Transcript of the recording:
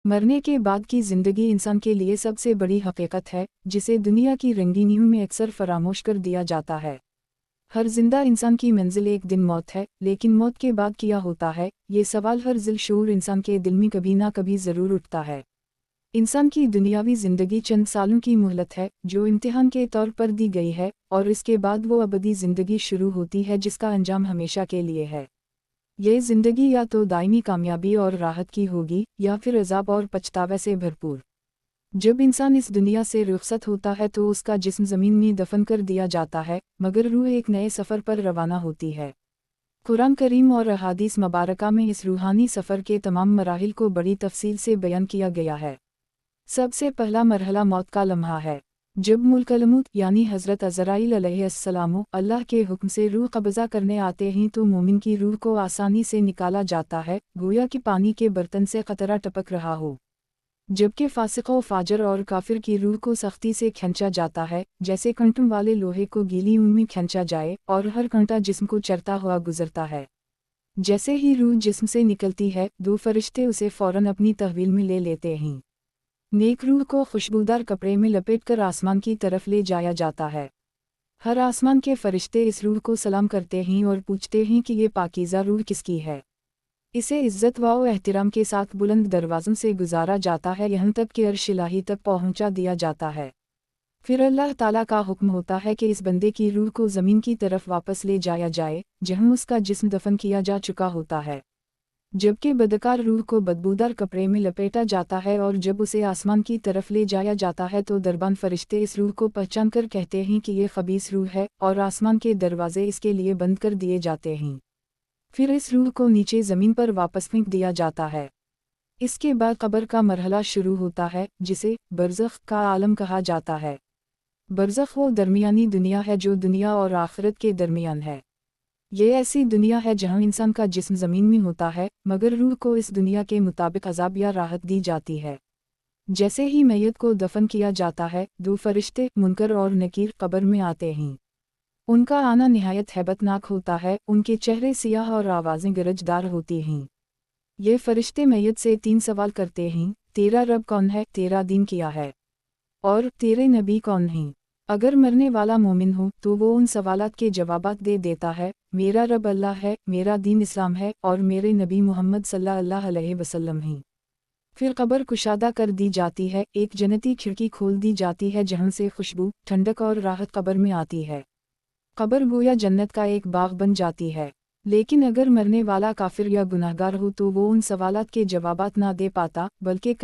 مرنے کے بعد کی زندگی انسان کے لیے سب سے بڑی حقیقت ہے، جسے دنیا کی رنگینیوں میں اکثر فراموش کر دیا جاتا ہے۔ ہر زندہ انسان کی منزل ایک دن موت ہے، لیکن موت کے بعد کیا ہوتا ہے، یہ سوال ہر ذی شعور انسان کے دل میں کبھی نہ کبھی ضرور اٹھتا ہے۔ انسان کی دنیاوی زندگی چند سالوں کی مہلت ہے، جو امتحان کے طور پر دی گئی ہے، اور اس کے بعد وہ ابدی زندگی شروع ہوتی ہے جس کا انجام ہمیشہ کے لیے ہے۔ یہ زندگی یا تو دائمی کامیابی اور راحت کی ہوگی، یا پھر عذاب اور پچھتاوے سے بھرپور۔ جب انسان اس دنیا سے رخصت ہوتا ہے تو اس کا جسم زمین میں دفن کر دیا جاتا ہے، مگر روح ایک نئے سفر پر روانہ ہوتی ہے۔ قرآن کریم اور احادیث مبارکہ میں اس روحانی سفر کے تمام مراحل کو بڑی تفصیل سے بیان کیا گیا ہے۔ سب سے پہلا مرحلہ موت کا لمحہ ہے۔ جب ملک الموت یعنی حضرت عزرائیل علیہ السلام اللہ کے حکم سے روح قبضہ کرنے آتے ہیں تو مومن کی روح کو آسانی سے نکالا جاتا ہے، گویا کہ پانی کے برتن سے قطرہ ٹپک رہا ہو۔ جبکہ فاسق و فاجر اور کافر کی روح کو سختی سے کھینچا جاتا ہے، جیسے کنٹوں والے لوہے کو گیلی اون میں کھینچا جائے، اور ہر کنٹا جسم کو چرتا ہوا گزرتا ہے۔ جیسے ہی روح جسم سے نکلتی ہے، دو فرشتے اسے فوراً اپنی تحویل میں لے لیتے ہیں۔ نیک روح کو خوشبودار کپڑے میں لپیٹ کر آسمان کی طرف لے جایا جاتا ہے۔ ہر آسمان کے فرشتے اس روح کو سلام کرتے ہیں اور پوچھتے ہیں کہ یہ پاکیزہ روح کس کی ہے۔ اسے عزت و احترام کے ساتھ بلند دروازوں سے گزارا جاتا ہے، یہاں تک کہ عرش الہی تک پہنچا دیا جاتا ہے۔ پھر اللہ تعالیٰ کا حکم ہوتا ہے کہ اس بندے کی روح کو زمین کی طرف واپس لے جایا جائے، جہاں اس کا جسم دفن کیا جا چکا ہوتا ہے۔ جبکہ بدکار روح کو بدبودار کپڑے میں لپیٹا جاتا ہے، اور جب اسے آسمان کی طرف لے جایا جاتا ہے تو دربان فرشتے اس روح کو پہچان کر کہتے ہیں کہ یہ خبیث روح ہے، اور آسمان کے دروازے اس کے لیے بند کر دیے جاتے ہیں۔ پھر اس روح کو نیچے زمین پر واپس پھینک دیا جاتا ہے۔ اس کے بعد قبر کا مرحلہ شروع ہوتا ہے، جسے برزخ کا عالم کہا جاتا ہے۔ برزخ وہ درمیانی دنیا ہے جو دنیا اور آخرت کے درمیان ہے۔ یہ ایسی دنیا ہے جہاں انسان کا جسم زمین میں ہوتا ہے، مگر روح کو اس دنیا کے مطابق عذاب یا راحت دی جاتی ہے۔ جیسے ہی میت کو دفن کیا جاتا ہے، دو فرشتے منکر اور نکیر قبر میں آتے ہیں۔ ان کا آنا نہایت ہیبت ناک ہوتا ہے، ان کے چہرے سیاہ اور آوازیں گرجدار ہوتی ہیں۔ یہ فرشتے میت سے 3 سوال کرتے ہیں: تیرا رب کون ہے، تیرا دین کیا ہے، اور تیرے نبی کون ہیں؟ اگر مرنے والا مومن ہو تو وہ ان سوالات کے جوابات دے دیتا ہے: میرا رب اللہ ہے، میرا دین اسلام ہے، اور میرے نبی محمد صلی اللہ علیہ وسلم ہیں۔ پھر قبر کشادہ کر دی جاتی ہے، ایک جنتی کھڑکی کھول دی جاتی ہے جہاں سے خوشبو، ٹھنڈک اور راحت قبر میں آتی ہے۔ قبر گویا جنت کا ایک باغ بن جاتی ہے۔ لیکن اگر مرنے والا کافر یا گناہگار ہو تو وہ ان سوالات کے جوابات نہ دے پاتا، بلکہ